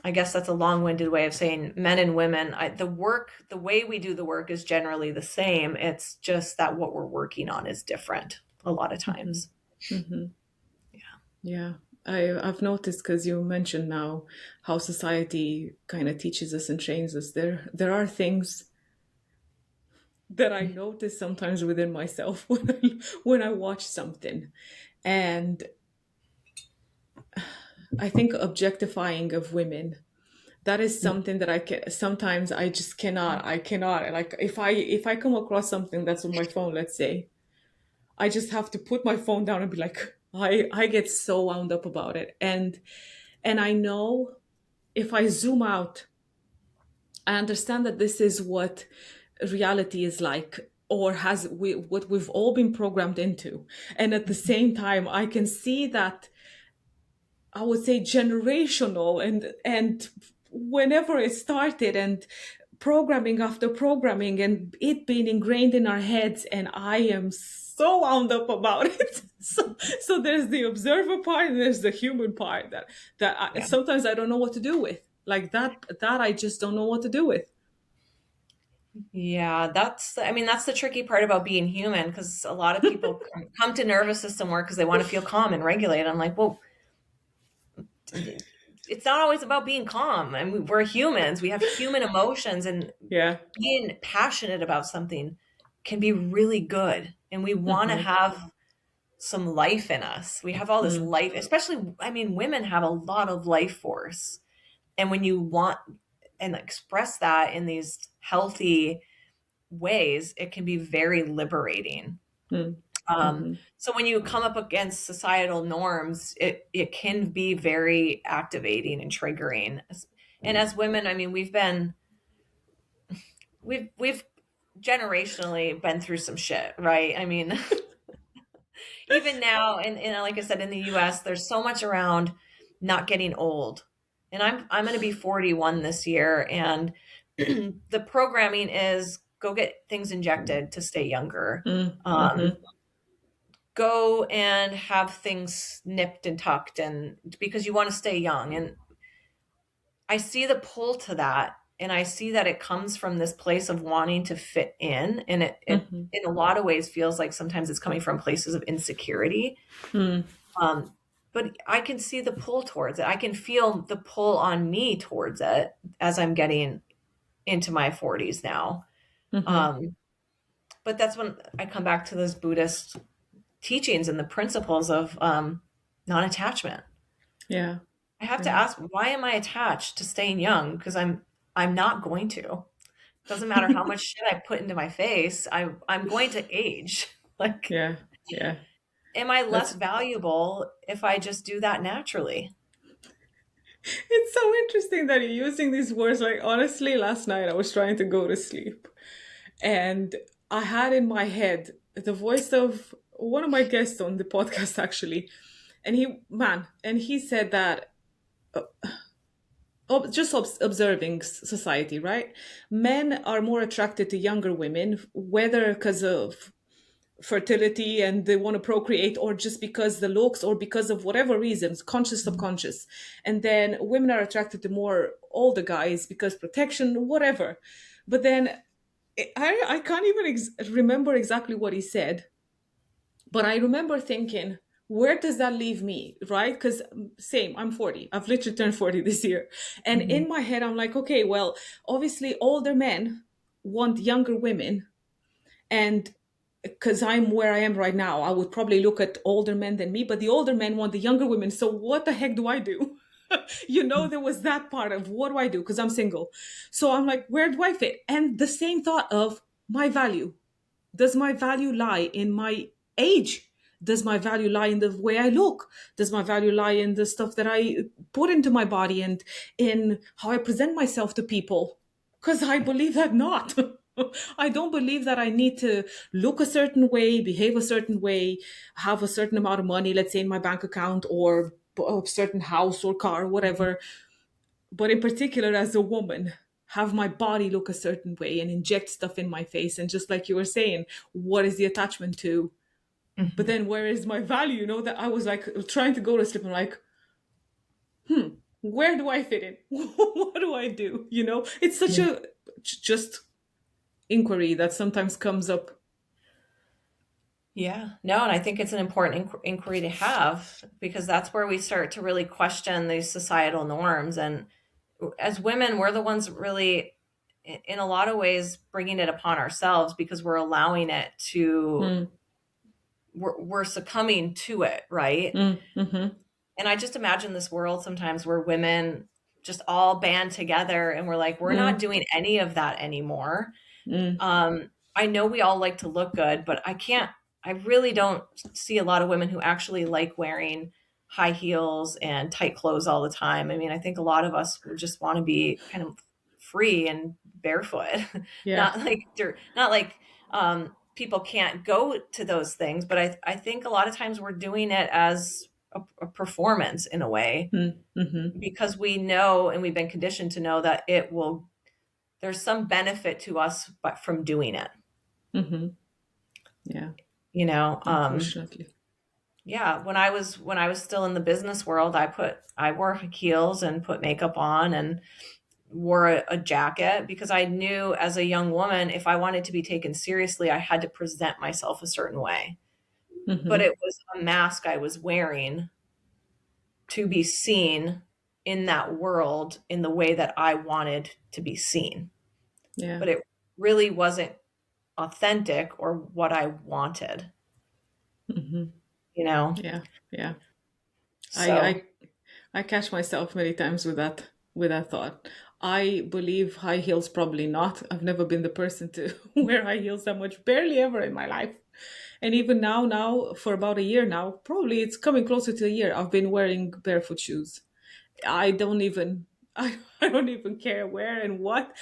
I guess that's a long-winded way of saying men and women. The way we do the work is generally the same. It's just that what we're working on is different a lot of Mm-hmm. times. Mm-hmm. Yeah. I've noticed because you mentioned now how society kind of teaches us and trains us. There are things that I notice sometimes within myself when I watch something. And I think objectifying of women, that is something that I can sometimes I just cannot like if I come across something that's on my phone, let's say, I just have to put my phone down and be like, I get so wound up about it. And I know if I zoom out, I understand that this is what reality is like, or what we've all been programmed into. And at the same time, I can see that, I would say, generational, and whenever it started, and programming after programming, and it being ingrained in our heads, and I am so wound up about it. So there's the observer part and there's the human part that Yeah. sometimes I don't know what to do with. Like that I just don't know what to do with. Yeah, that's the tricky part about being human because a lot of people come to nervous system work because they want to feel calm and regulate. I'm like, well, it's not always about being calm. I mean, we're humans. We have human emotions, and Yeah. being passionate about something can be really good. And we want to Mm-hmm. have some life in us. We have all this Mm. life, especially, I mean, women have a lot of life force. And when you want and express that in these healthy ways, it can be very liberating. Mm. So when you come up against societal norms, it can be very activating and triggering. And as women, I mean, we've generationally been through some shit, right? I mean, even now, and like I said, in the US, there's so much around not getting old. And I'm going to be 41 this year, and the programming is go get things injected to stay younger. Mm-hmm. Go and have things nipped and tucked, and because you want to stay young. And I see the pull to that, and I see that it comes from this place of wanting to fit in, and it Mm-hmm. in a lot of ways feels like sometimes it's coming from places of insecurity. Mm-hmm. um, but I can see the pull towards it. I can feel the pull on me towards it as I'm getting into my 40s now. Mm-hmm. um, but that's when I come back to those Buddhist teachings and the principles of non-attachment. Yeah. I have to Yeah. ask, why am I attached to staying young? Because I'm not going to. Doesn't matter how much shit I put into my face. I'm going to age. Like, Yeah. Yeah. am I less That's valuable if I just do that naturally? It's so interesting that you're using these words. Like, honestly, last night I was trying to go to sleep and I had in my head the voice of one of my guests on the podcast, actually. And he said that observing society, right? Men are more attracted to younger women, whether because of fertility and they want to procreate, or just because the looks, or because of whatever reasons, conscious, subconscious. And then women are attracted to more older guys because protection, whatever. But then I can't even remember exactly what he said, but I remember thinking, where does that leave me, right? Because same, I'm 40. I've literally turned 40 this year. And Mhm. in my head, I'm like, okay, well, obviously older men want younger women. And because I'm where I am right now, I would probably look at older men than me, but the older men want the younger women. So what the heck do I do? There was that part of what do I do? Because I'm single. So I'm like, where do I fit? And the same thought of my value. Does my value lie in my age? Does my value lie in the way I look? Does my value lie in the stuff that I put into my body and in how I present myself to people? Because I believe that not. I don't believe that I need to look a certain way, behave a certain way, have a certain amount of money, let's say in my bank account, or a certain house or car, whatever. But in particular, as a woman, have my body look a certain way and inject stuff in my face. And just like you were saying, what is the attachment to? But Mhm. then where is my value? That I was like trying to go to sleep and like, where do I fit in? What do I do? It's such Yeah. a just inquiry that sometimes comes up. Yeah. No, and I think it's an important inquiry to have, because that's where we start to really question these societal norms. And as women, we're the ones really, in a lot of ways, bringing it upon ourselves, because we're allowing it to, Mm, we're succumbing to it, right? mm-hmm, And I just imagine this world sometimes where women just all band together and we're like, we're not mm, doing any of that anymore. mm, I know we all like to look good, but I really don't see a lot of women who actually like wearing high heels and tight clothes all the time. I mean, I think a lot of us would just want to be kind of free and barefoot, yeah. not like people can't go to those things, but I think a lot of times we're doing it as a performance in a way, Mm, mm-hmm, because we know and we've been conditioned to know that there's some benefit to us but from doing it, mm-hmm. Yeah, you know. unfortunately. Yeah, when I was still in the business world, I wore heels and put makeup on and wore a jacket, because I knew as a young woman, if I wanted to be taken seriously, I had to present myself a certain way. But Mm-hmm. it was a mask I was wearing to be seen in that world in the way that I wanted to be seen. Yeah. But it really wasn't authentic or what I wanted, Mm-hmm. you know? Yeah. Yeah. I So, I I catch myself many times with that thought. I believe high heels probably not. I've never been the person to wear high heels that much, barely ever in my life. And even now for about a year now, probably it's coming closer to a year, I've been wearing barefoot shoes. I don't even I don't even care where and what.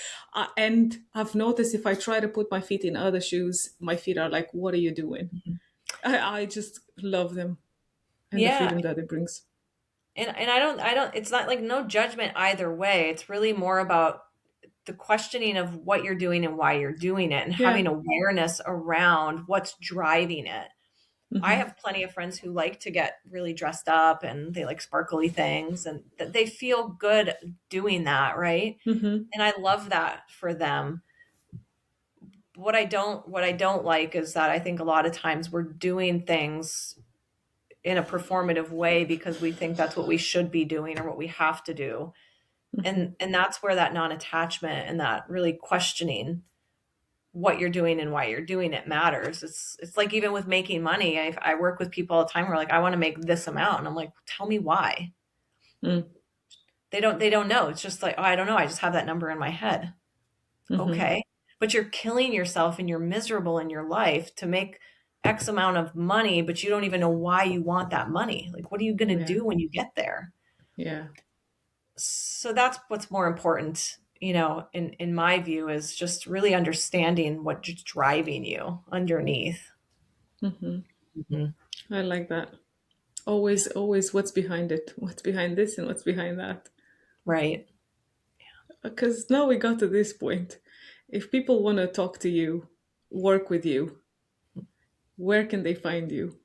And I've noticed if I try to put my feet in other shoes, my feet are like, "What are you doing?" I just love them and the Yeah. freedom that it brings. And I don't it's not like no judgment either way. It's really more about the questioning of what you're doing and why you're doing it and Yeah. having awareness around what's driving it. I Mm-hmm. have plenty of friends who like to get really dressed up and they like sparkly things and that they feel good doing that, right? Mm-hmm. And I love that for them. What I don't like is that I think a lot of times we're doing things in a performative way because we think that's what we should be doing or what we have to do. Mm-hmm. And that's where that non-attachment and that really questioning what you're doing and why you're doing it matters. It's like even with making money, I work with people all the time who are like, I want to make this amount. And I'm like, tell me why. They don't know. It's just like, oh, I don't know. I just have that number in my head. Mm-hmm. Okay. But you're killing yourself and you're miserable in your life to make X amount of money, but you don't even know why you want that money. Like, what are you going to Yeah. do when you get there? Yeah. So that's what's more important, in my view, is just really understanding what's driving you underneath. Mm-hmm. Mhm. I like that. Always what's behind it, what's behind this and what's behind that. Right. Because now we got to this point. If people want to talk to you, work with you, where can they find you?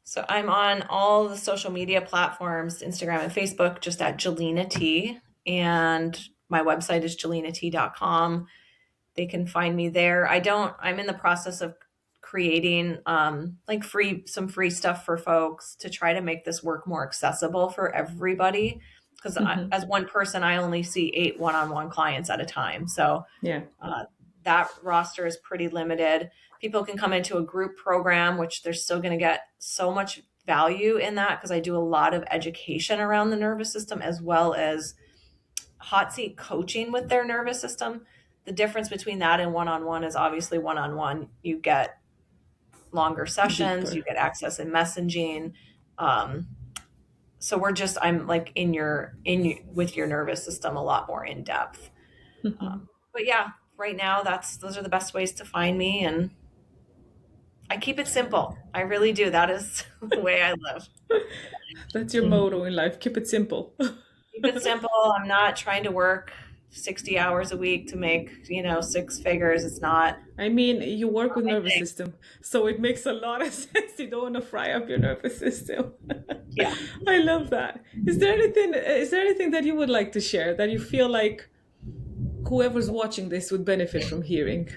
So I'm on all the social media platforms, Instagram and Facebook, just at Jalena T. And my website is jalenat.com. They can find me there. I'm in the process of creating like some free stuff for folks to try to make this work more accessible for everybody. Because Mm-hmm. as one person, I only see 8 one-on-one clients at a time. So Yeah. uh, that roster is pretty limited. People can come into a group program, which they're still going to get so much value in that because I do a lot of education around the nervous system as well as hot seat coaching with their nervous system. The difference between that and one on one is obviously one on one, you get longer sessions, you Deeper. get access in messaging. Um, so I'm like with your nervous system a lot more in depth. Mm-hmm. But yeah, right now those are the best ways to find me, and I keep it simple. I really do. That is the way I live. That's your Mhm. motto in life. Keep it simple. Keep it simple. I'm not trying to work 60 hours a week to make, 6 figures. It's not I mean, you work with my nervous thing. system, so it makes a lot of sense. You don't want to fry up your nervous system. Yeah. I love that. Is there anything that you would like to share that you feel like whoever's watching this would benefit from hearing?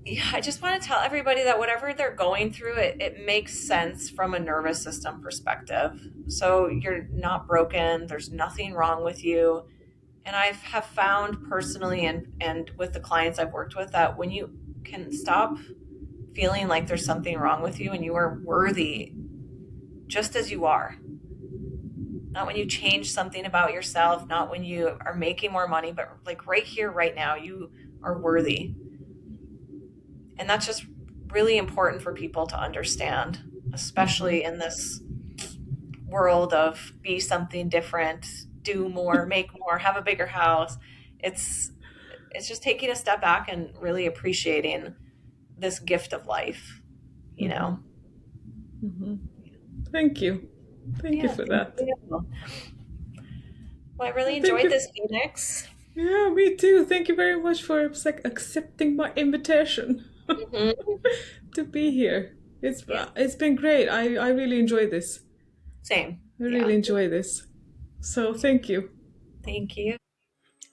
Yeah, I just want to tell everybody that whatever they're going through, it makes sense from a nervous system perspective. So you're not broken. There's nothing wrong with you. And I have found personally and with the clients I've worked with that when you can stop feeling like there's something wrong with you and you are worthy just as you are, not when you change something about yourself, not when you are making more money, but like right here, right now, you are worthy. And that's just really important for people to understand, Mm-hmm. especially in this world of be something different, do more, make more, have a bigger house. It's it's just taking a step back and really appreciating this gift of life, you Mm-hmm. know. Mm-hmm. Thank you. Thank you Yeah, for thank that. you. Well, I really Thank enjoyed you. this, Phoenix. Yeah, me too. Thank you very much for accepting my invitation Mhm. to be here. Yeah, It's been great. I really enjoy this. same. I Yeah, really enjoy this. So thank you. thank you.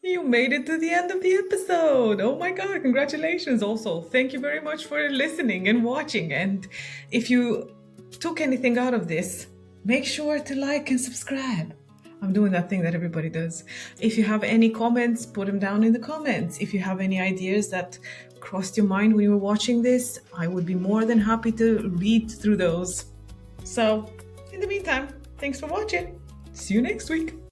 You made it to the end of the episode. Oh my God, congratulations. Also, thank you very much for listening and watching. And if you took anything out of this, make sure to like and subscribe. I'm doing that thing that everybody does. If you have any comments, put them down in the comments. If you have any ideas that crossed your mind when you were watching this, I would be more than happy to read through those. So, in the meantime, thanks for watching. See you next week.